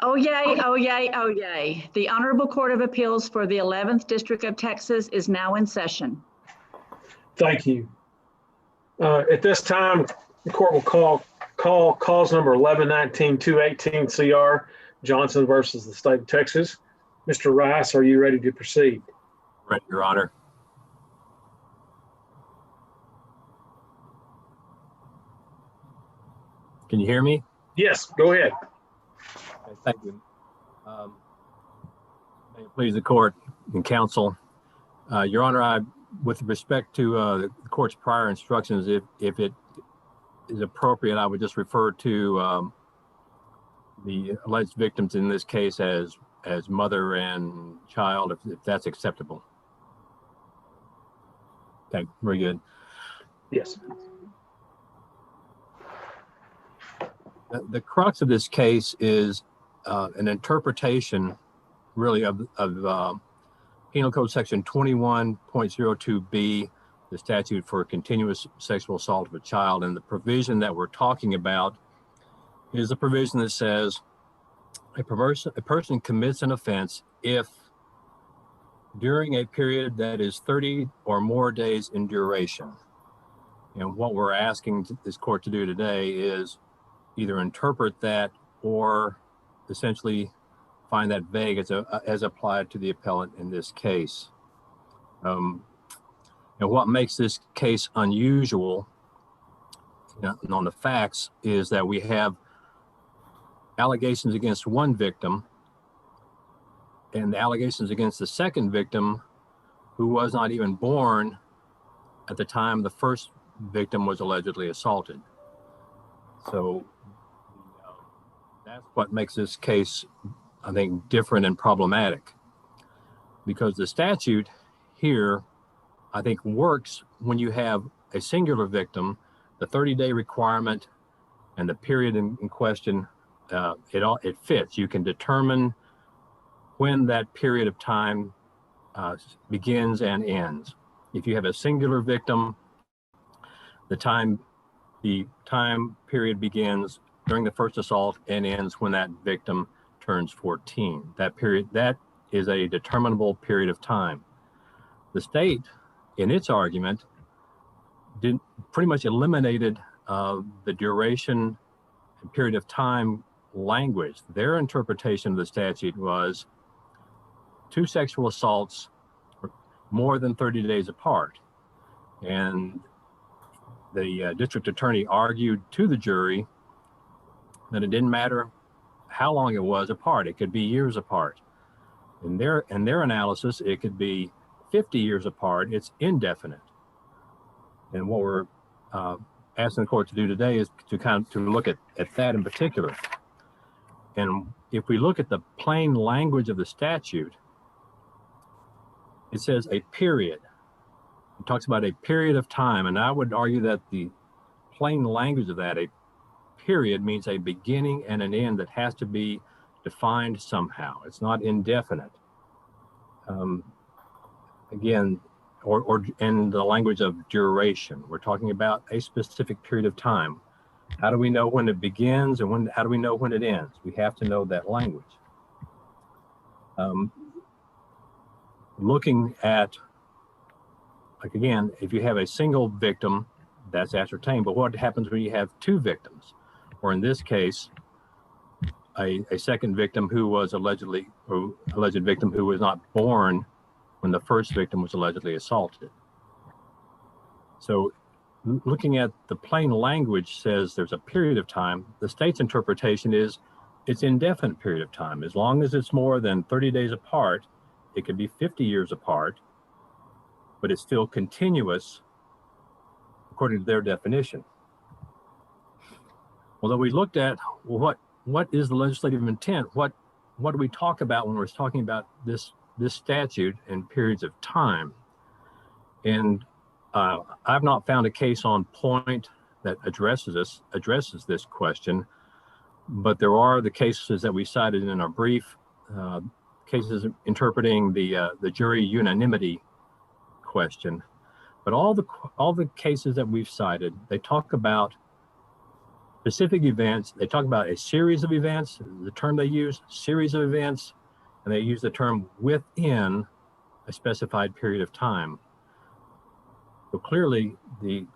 Oh, yay, oh, yay, oh, yay. The Honorable Court of Appeals for the 11th District of Texas is now in session. Thank you. At this time, the court will call cause number 11-19-218 CR Johnson versus the state of Texas. Mr. Rice, are you ready to proceed? Ready, Your Honor. Can you hear me? Yes, go ahead. Okay, thank you. May it please the court and counsel. Your Honor, with respect to the court's prior instructions, if it is appropriate, I would just refer to the alleged victims in this case as mother and child, if that's acceptable. Okay, very good. Yes. The crux of this case is an interpretation, really, of Penal Code Section 21.02b, the statute for continuous sexual assault of a child. And the provision that we're talking about is a provision that says a person commits an offense if during a period that is 30 or more days in duration. And what we're asking this court to do today is either interpret that or essentially find that vague as applied to the appellant in this case. And what makes this case unusual, on the facts, is that we have allegations against one victim and allegations against the second victim, who was not even born at the time the first victim was allegedly assaulted. So that's what makes this case, I think, different and problematic, because the statute here, I think, works when you have a singular victim. The 30-day requirement and the period in question, it fits. You can determine when that period of time begins and ends. If you have a singular victim, the time period begins during the first assault and ends when that victim turns 14. That is a determinable period of time. The state, in its argument, pretty much eliminated the duration and period of time language. Their interpretation of the statute was two sexual assaults more than 30 days apart. And the district attorney argued to the jury that it didn't matter how long it was apart. It could be years apart. In their analysis, it could be 50 years apart. It's indefinite. And what we're asking the court to do today is to look at that in particular. And if we look at the plain language of the statute, it says a period. It talks about a period of time, and I would argue that the plain language of that, a period, means a beginning and an end that has to be defined somehow. It's not indefinite. Again, or in the language of duration, we're talking about a specific period of time. How do we know when it begins and how do we know when it ends? We have to know that language. Looking at, like, again, if you have a single victim, that's ascertained, but what happens when you have two victims? Or in this case, a second victim who was alleged victim who was not born when the first victim was allegedly assaulted. So looking at the plain language says there's a period of time. The state's interpretation is it's indefinite period of time. As long as it's more than 30 days apart, it could be 50 years apart, but it's still continuous according to their definition. Although we looked at, well, what is the legislative intent? What do we talk about when we're talking about this statute and periods of time? And I've not found a case on point that addresses this question, but there are the cases that we cited in our brief, cases interpreting the jury unanimity question. But all the cases that we've cited, they talk about specific events. They talk about a series of events, the term they use, series of events, and they use the term within a specified period of time. So clearly the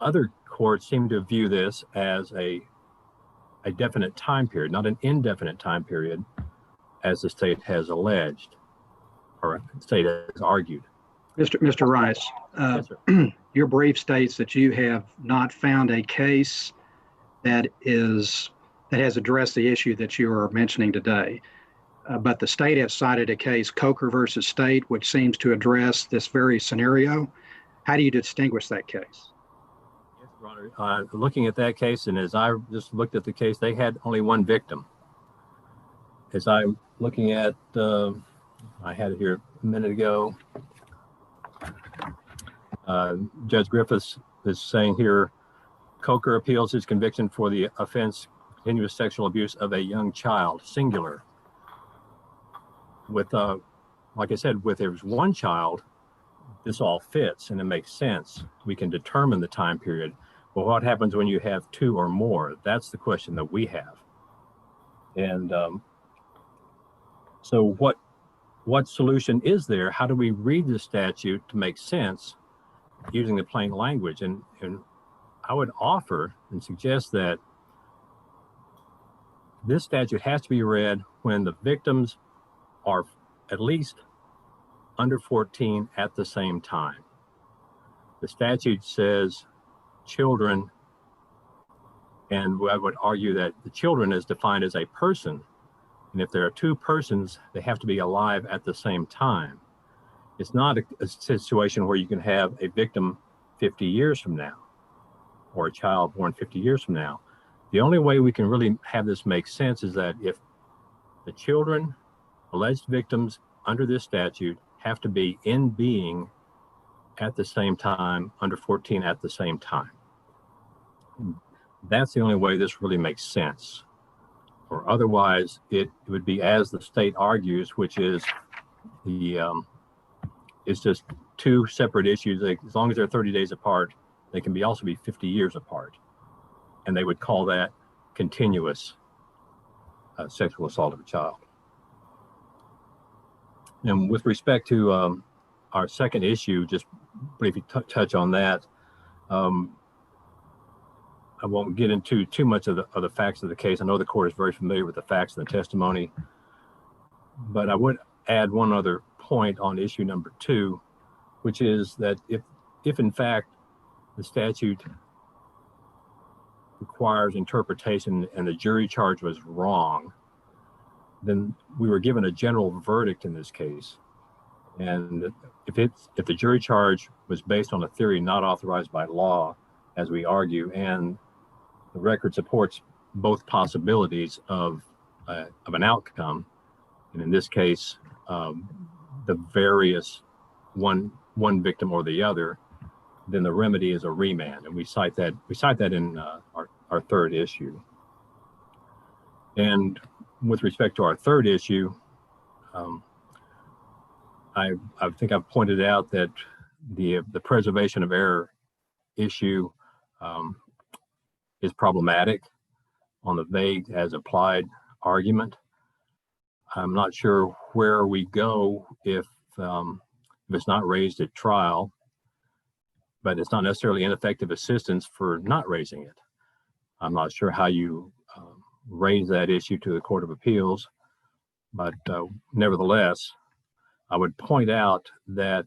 other courts seem to view this as a definite time period, not an indefinite time period, as the state has alleged, or the state has argued. Mr. Rice, Yes, sir. your brief states that you have not found a case that has addressed the issue that you are mentioning today. But the state has cited a case, Coker versus State, which seems to address this very scenario. How do you distinguish that case? Yes, Your Honor. Looking at that case, and as I just looked at the case, they had only one victim. As I'm looking at, I had it here a minute ago. Judge Griffiths is saying here, Coker appeals his conviction for the offense, continuous sexual abuse of a young child, singular. With, like I said, with there's one child, this all fits and it makes sense. We can determine the time period. But what happens when you have two or more? That's the question that we have. And so what solution is there? How do we read the statute to make sense using the plain language? And I would offer and suggest that this statute has to be read when the victims are at least under 14 at the same time. The statute says children, and I would argue that the children is defined as a person. And if there are two persons, they have to be alive at the same time. It's not a situation where you can have a victim 50 years from now or a child born 50 years from now. The only way we can really have this make sense is that if the children, alleged victims under this statute, have to be in being at the same time, under 14 at the same time. That's the only way this really makes sense. Or otherwise, it would be as the state argues, which is it's just two separate issues. As long as they're 30 days apart, they can also be 50 years apart. And they would call that continuous sexual assault of a child. And with respect to our second issue, just briefly touch on that. I won't get into too much of the facts of the case. I know the court is very familiar with the facts and the testimony, but I would add one other point on issue number 2, which is that if in fact the statute requires interpretation and the jury charge was wrong, then we were given a general verdict in this case. And if the jury charge was based on a theory not authorized by law, as we argue, and the record supports both possibilities of an outcome, and in this case, the various one victim or the other, then the remedy is a remand, and we cite that in our third issue. And with respect to our third issue, I think I've pointed out that the preservation of error issue is problematic on the vague as applied argument. I'm not sure where we go if it's not raised at trial, but it's not necessarily ineffective assistance for not raising it. I'm not sure how you raise that issue to the Court of Appeals, but nevertheless, I would point out that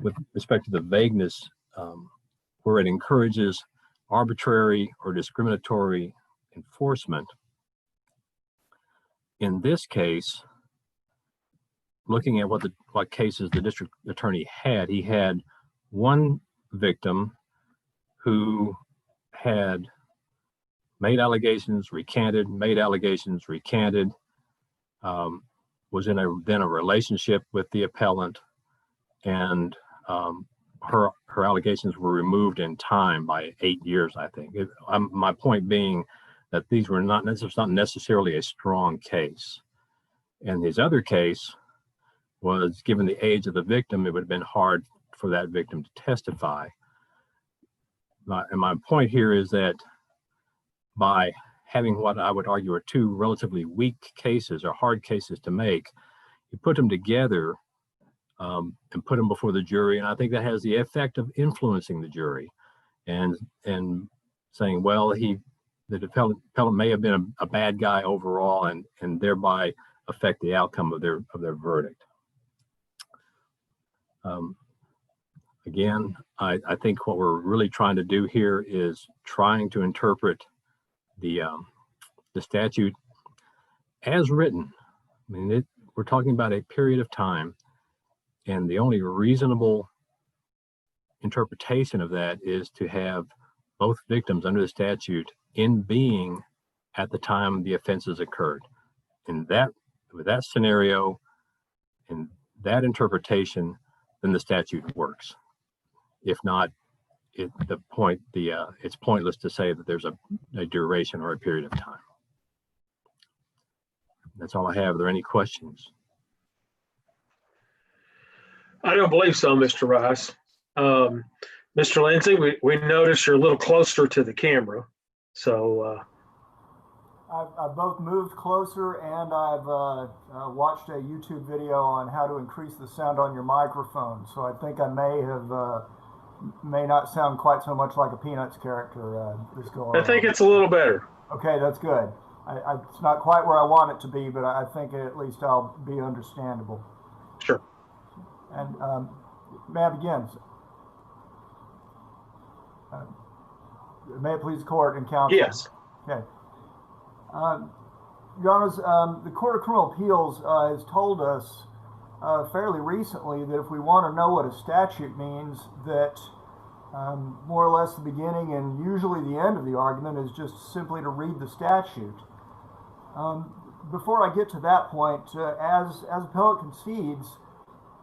with respect to the vagueness, where it encourages arbitrary or discriminatory enforcement, in this case, looking at what cases the district attorney had, he had one victim who had made allegations, recanted, was in then a relationship with the appellant, and her allegations were removed in time by 8 years, I think. My point being that these were not necessarily a strong case. And his other case was, given the age of the victim, it would have been hard for that victim to testify. my point here is that by having what I would argue are two relatively weak cases or hard cases to make, you put them together and put them before the jury, and I think that has the effect of influencing the jury and saying, well, the appellant may have been a bad guy overall, and thereby affect the outcome of their verdict. Again, I think what we're really trying to do here is trying to interpret the statute as written. I mean, we're talking about a period of time, and the only reasonable interpretation of that is to have both victims under the statute in being at the time the offenses occurred. With that scenario and that interpretation, then the statute works. If not, it's pointless to say that there's a duration or a period of time. That's all I have. Are there any questions? I don't believe so, Mr. Rice. Mr. Lindsay, we noticed you're a little closer to the camera. So I've both moved closer and I've watched a YouTube video on how to increase the sound on your microphone. So I think I may not sound quite so much like a Peanuts character this go around. I think it's a little better. Okay, that's good. It's not quite where I want it to be, but I think at least I'll be understandable. Sure. And may I begin? May it please the court and counsel? Yes. Okay. Your Honors, the Court of Criminal Appeals has told us fairly recently that if we want to know what a statute means, that more or less the beginning and usually the end of the argument is just simply to read the statute. Before I get to that point, as appellant concedes,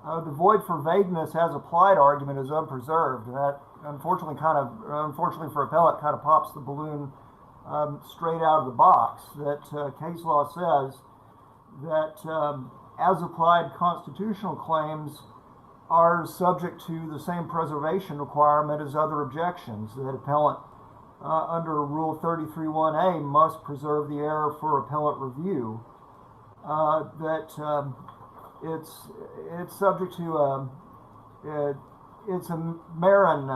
the void for vagueness as applied argument is unpreserved. That unfortunately for appellant kind of pops the balloon straight out of the box. That case law says that as applied constitutional claims are subject to the same preservation requirement as other objections. That appellant under Rule 33(1)A must preserve the error for appellant review. It's subject to it's a Marin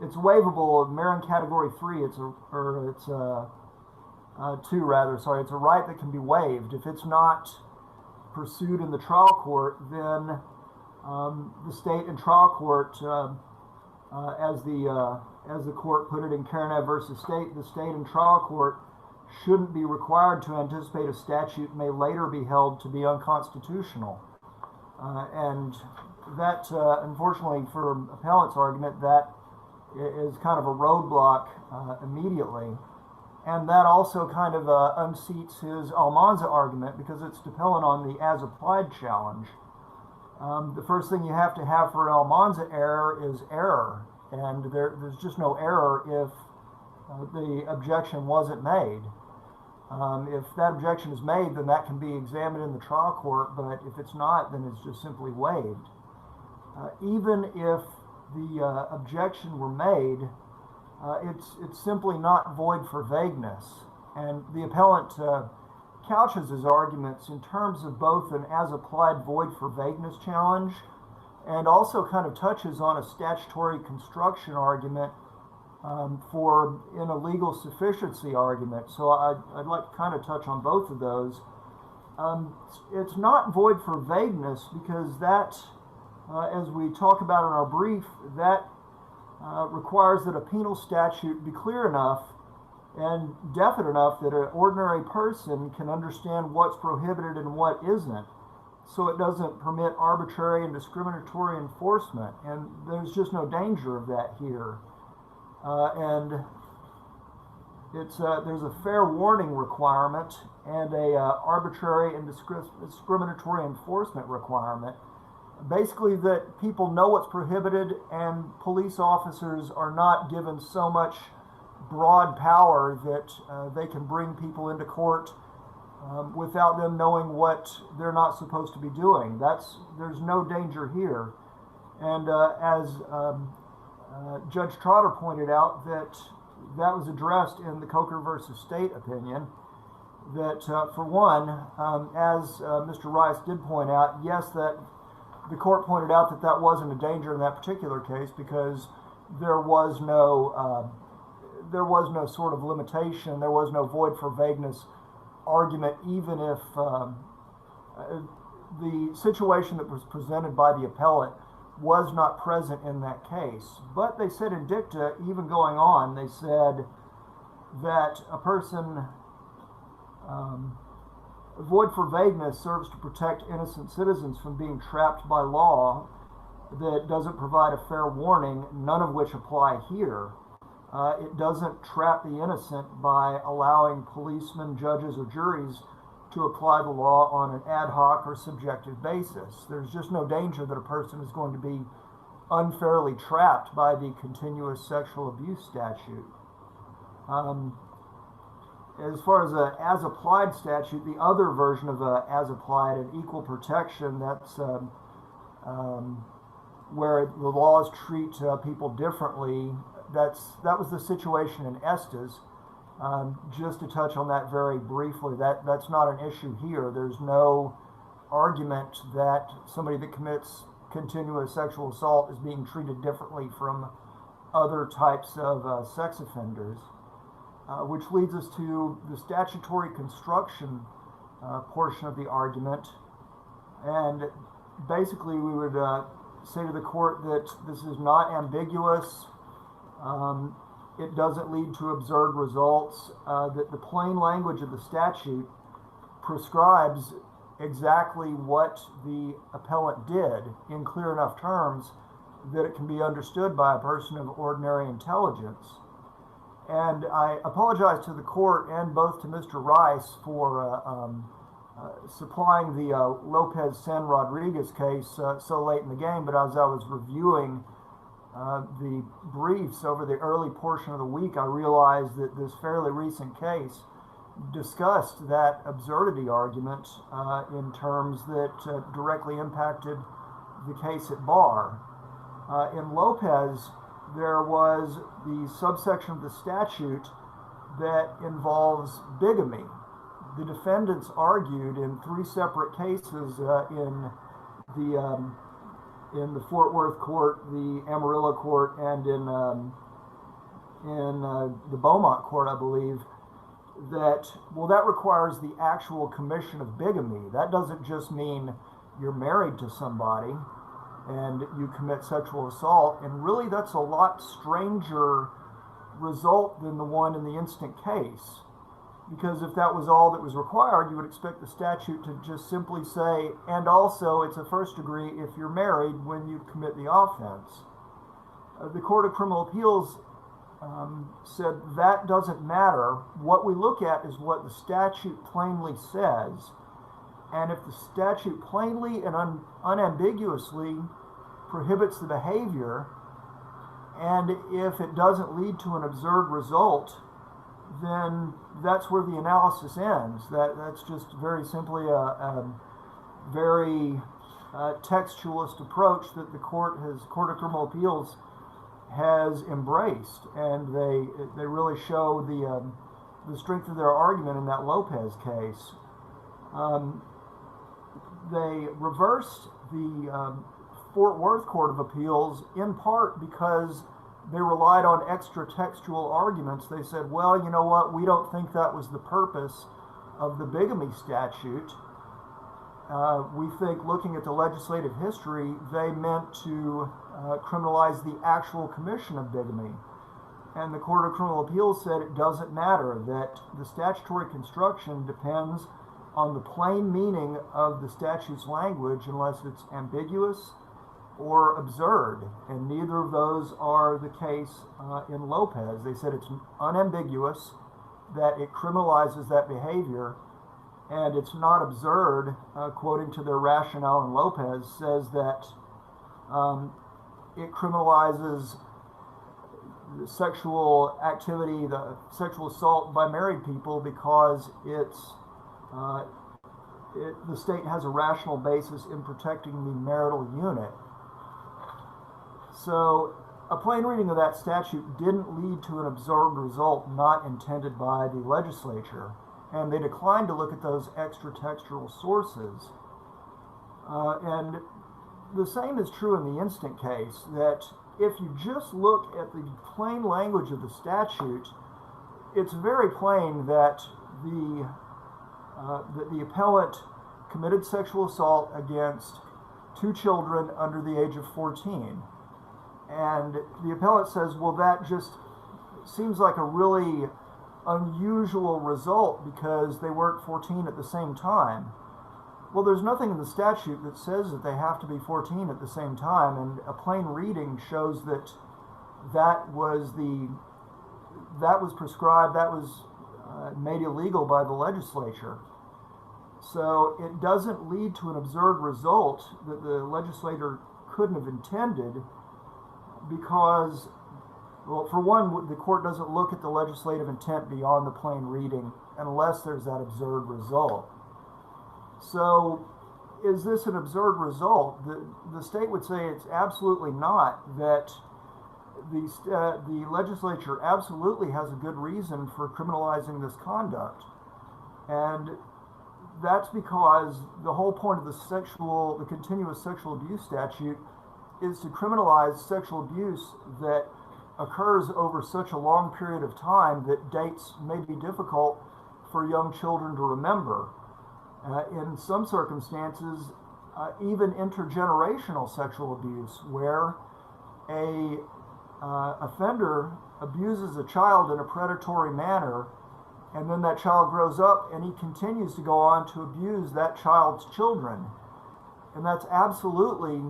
it's waivable. Marin Category 3. It's 2 rather. Sorry, it's a right that can be waived if it's not pursued in the trial court. Then the state and trial court, as the court put it in Karanev versus State, the state and trial court shouldn't be required to anticipate a statute may later be held to be unconstitutional. And that, unfortunately for appellant's argument, that is kind of a roadblock immediately. And that also kind of unseats his Almanza argument because it's dependent on the as-applied challenge. The first thing you have to have for an Almanza error is error. And there's just no error if the objection wasn't made. If that objection is made, then that can be examined in the trial court, but if it's not, then it's just simply waived. Even if the objection were made, it's simply not void for vagueness. And the appellant couches his arguments in terms of both an as-applied void for vagueness challenge and also kind of touches on a statutory construction argument for in a legal sufficiency argument. So I'd like to kind of touch on both of those. It's not void for vagueness because that, as we talk about in our brief, that requires that a penal statute be clear enough and definite enough that an ordinary person can understand what's prohibited and what isn't. So it doesn't permit arbitrary and discriminatory enforcement. And there's just no danger of that here. And there's a fair warning requirement and a arbitrary and discriminatory enforcement requirement. Basically that people know what's prohibited and police officers are not given so much broad power that they can bring people into court without them knowing what they're not supposed to be doing. There's no danger here. And as Judge Trotter pointed out that that was addressed in the Coker versus State opinion. That for one, as Mr. Rice did point out, yes, that the court pointed out that that wasn't a danger in that particular case because there was no sort of limitation, there was no void for vagueness argument, even if the situation that was presented by the appellate was not present in that case. But they said in dicta, even going on, they said that a person, void for vagueness serves to protect innocent citizens from being trapped by law that doesn't provide a fair warning, none of which apply here. It doesn't trap the innocent by allowing policemen, judges, or juries to apply the law on an ad hoc or subjective basis. There's just no danger that a person is going to be unfairly trapped by the continuous sexual abuse statute. As far as a as-applied statute, the other version of a as-applied and equal protection, that's where the laws treat people differently. That was the situation in Estes. Just to touch on that very briefly, that's not an issue here. There's no argument that somebody that commits continuous sexual assault is being treated differently from other types of sex offenders, which leads us to the statutory construction portion of the argument. And basically we would say to the court that this is not ambiguous. It doesn't lead to absurd results, that the plain language of the statute prescribes exactly what the appellant did in clear enough terms that it can be understood by a person of ordinary intelligence. And I apologize to the court and both to Mr. Rice for supplying the Lopez-San Rodriguez case so late in the game, but as I was reviewing the briefs over the early portion of the week, I realized that this fairly recent case discussed that absurdity argument in terms that directly impacted the case at bar. In Lopez, there was the subsection of the statute that involves bigamy. The defendants argued in 3 separate cases in the Fort Worth court, the Amarillo court, and in the Beaumont court, I believe, that requires the actual commission of bigamy. That doesn't just mean you're married to somebody and you commit sexual assault, and really that's a lot stranger result than the one in the instant case. Because if that was all that was required, you would expect the statute to just simply say, and also it's a first degree if you're married when you commit the offense. The Court of Criminal Appeals said that doesn't matter. What we look at is what the statute plainly says. And if the statute plainly and unambiguously prohibits the behavior, and if it doesn't lead to an absurd result, then that's where the analysis ends. That's just very simply a very textualist approach that the Court of Criminal Appeals has embraced, and they really show the strength of their argument in that Lopez case. They reversed the Fort Worth Court of Appeals in part because they relied on extra textual arguments. They said, well, you know what, we don't think that was the purpose of the bigamy statute. We think, looking at the legislative history, they meant to criminalize the actual commission of bigamy. And the Court of Criminal Appeals said it doesn't matter, that the statutory construction depends on the plain meaning of the statute's language unless it's ambiguous or absurd, and neither of those are the case in Lopez. They said it's unambiguous, that it criminalizes that behavior, and it's not absurd, quoting to their rationale in Lopez, says that it criminalizes the sexual activity, the sexual assault by married people, because the state has a rational basis in protecting the marital unit. So a plain reading of that statute didn't lead to an absurd result not intended by the legislature, and they declined to look at those extra textual sources. And the same is true in the instant case, that if you just look at the plain language of the statute, it's very plain that the appellant committed sexual assault against 2 children under the age of 14. And the appellant says, well, that just seems like a really unusual result because they weren't 14 at the same time. Well, there's nothing in the statute that says that they have to be 14 at the same time, and a plain reading shows that that was prescribed, that was made illegal by the legislature. So it doesn't lead to an absurd result that the legislator couldn't have intended, because, well, for one, the court doesn't look at the legislative intent beyond the plain reading unless there's that absurd result. So is this an absurd result? The state would say it's absolutely not, that the legislature absolutely has a good reason for criminalizing this conduct. And that's because the whole point of the continuous sexual abuse statute is to criminalize sexual abuse that occurs over such a long period of time that dates may be difficult for young children to remember. In some circumstances, even intergenerational sexual abuse, where a offender abuses a child in a predatory manner, and then that child grows up and he continues to go on to abuse that child's children. And that's absolutely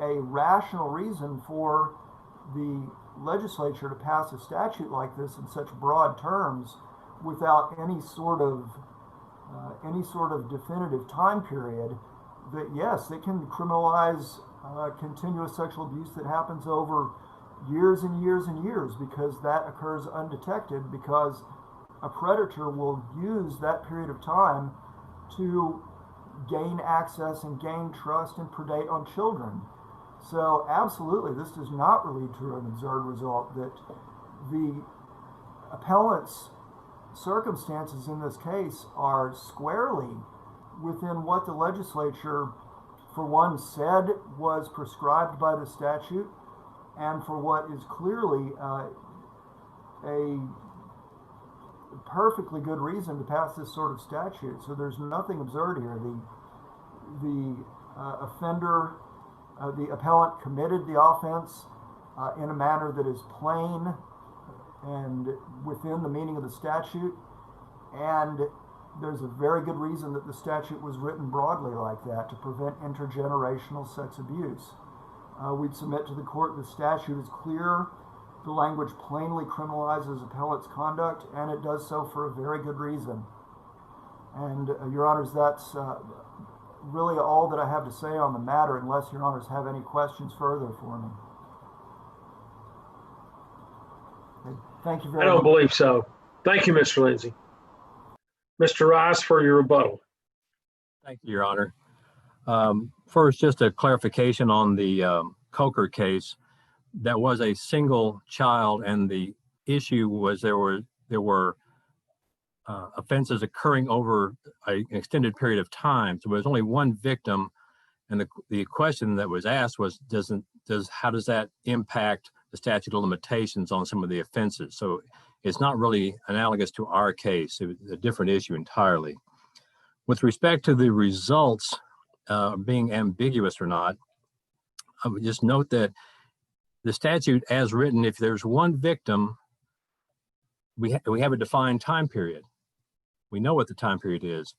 a rational reason for the legislature to pass a statute like this in such broad terms without any sort of definitive time period. That yes, it can criminalize continuous sexual abuse that happens over years and years and years, because that occurs undetected, because a predator will use that period of time to gain access and gain trust and predate on children. So absolutely, this does not lead to an absurd result, that the appellant's circumstances in this case are squarely within what the legislature, for one, said was prescribed by the statute, and for what is clearly a perfectly good reason to pass this sort of statute. So there's nothing absurd here. The offender, the appellant committed the offense in a manner that is plain and within the meaning of the statute, and there's a very good reason that the statute was written broadly like that, to prevent intergenerational sex abuse. We'd submit to the court the statute is clear, the language plainly criminalizes appellant's conduct, and it does so for a very good reason. And Your Honors, that's really all that I have to say on the matter, unless Your Honors have any questions further for me. Okay. Thank you very much. I don't believe so. Thank you, Mr. Lindsay. Mr. Rice, for your rebuttal. Thank you, Your Honor. First, just a clarification on the Coker case. That was a single child, and the issue was there were offenses occurring over an extended period of time. So there was only one victim, and the question that was asked was, how does that impact the statute of limitations on some of the offenses? So it's not really analogous to our case. It was a different issue entirely. With respect to the results being ambiguous or not, I would just note that the statute as written, if there's one victim, we have a defined time period. We know what the time period is.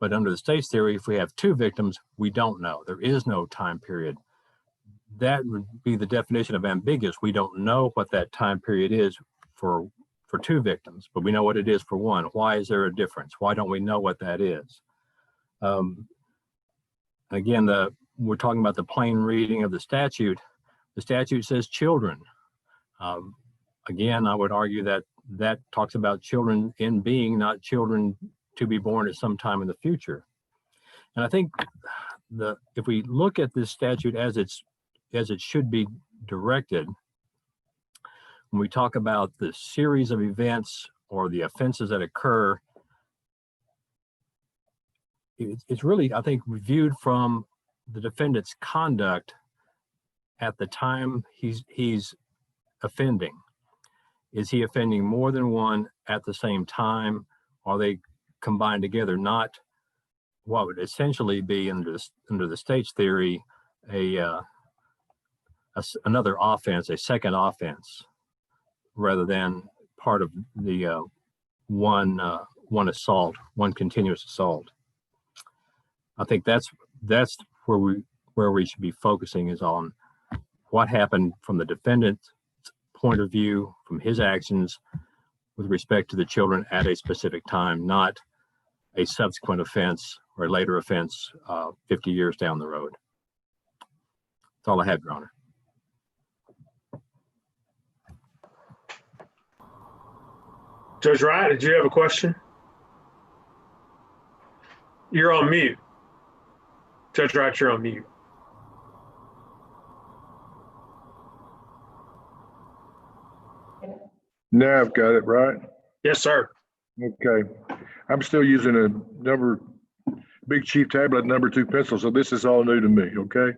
But under the state's theory, if we have 2 victims, we don't know. There is no time period. That would be the definition of ambiguous. We don't know what that time period is for 2 victims, but we know what it is for 1. Why is there a difference? Why don't we know what that is? Again, we're talking about the plain reading of the statute. The statute says children. Again, I would argue that talks about children in being, not children to be born at some time in the future. And I think if we look at this statute as it should be directed, when we talk about the series of events or the offenses that occur, it's really, I think, viewed from the defendant's conduct at the time he's offending. Is he offending more than one at the same time? Are they combined together? Not what would essentially be under the state's theory another offense, a second offense, rather than part of the one assault, one continuous assault. I think that's where we should be focusing, is on what happened from the defendant's point of view, from his actions with respect to the children at a specific time, not a subsequent offense or a later offense 50 years down the road. That's all I have, Your Honor. Judge Wright, did you have a question? You're on mute. Judge Wright, you're on mute. Now I've got it, right? Yes, sir. Okay. I'm still using a Big Chief tablet number 2 pencil, so this is all new to me, okay?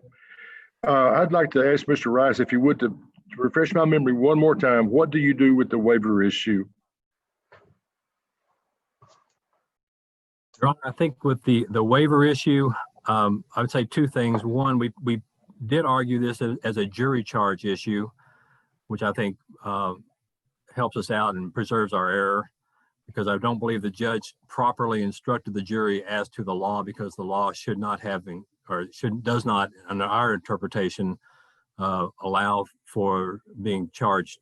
I'd like to ask Mr. Rice, if you would, to refresh my memory one more time, what do you do with the waiver issue? Your Honor, I think with the waiver issue, I would say two things. One, we did argue this as a jury charge issue, which I think helps us out and preserves our error, because I don't believe the judge properly instructed the jury as to the law, because the law should not have been, or does not, under our interpretation, allow for being charged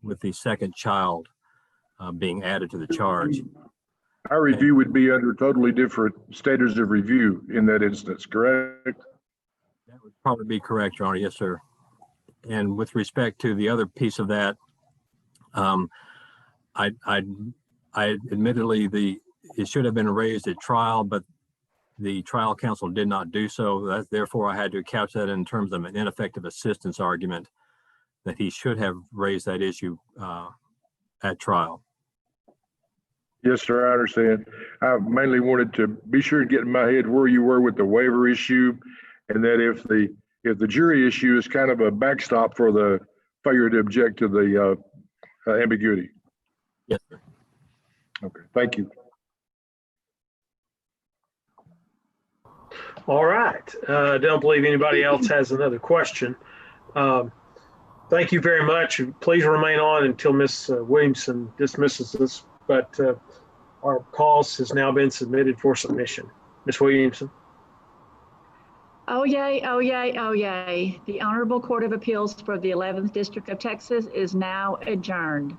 with the second child being added to the charge. Our review would be under totally different standards of review in that instance, correct? That would probably be correct, Your Honor. Yes, sir. And with respect to the other piece of that, I admittedly, it should have been raised at trial, but the trial counsel did not do so. Therefore, I had to couch that in terms of an ineffective assistance argument, that he should have raised that issue at trial. Yes, sir, I understand. I mainly wanted to be sure and get in my head where you were with the waiver issue, and that if the jury issue is kind of a backstop for the failure to object to the ambiguity. Yes, sir. Okay, thank you. All right. I don't believe anybody else has another question. Thank you very much. Please remain on until Ms. Williamson dismisses us, but our cause has now been submitted for submission. Ms. Williamson. Oh, yay, oh, yay, oh, yay. The Honorable Court of Appeals for the 11th District of Texas is now adjourned.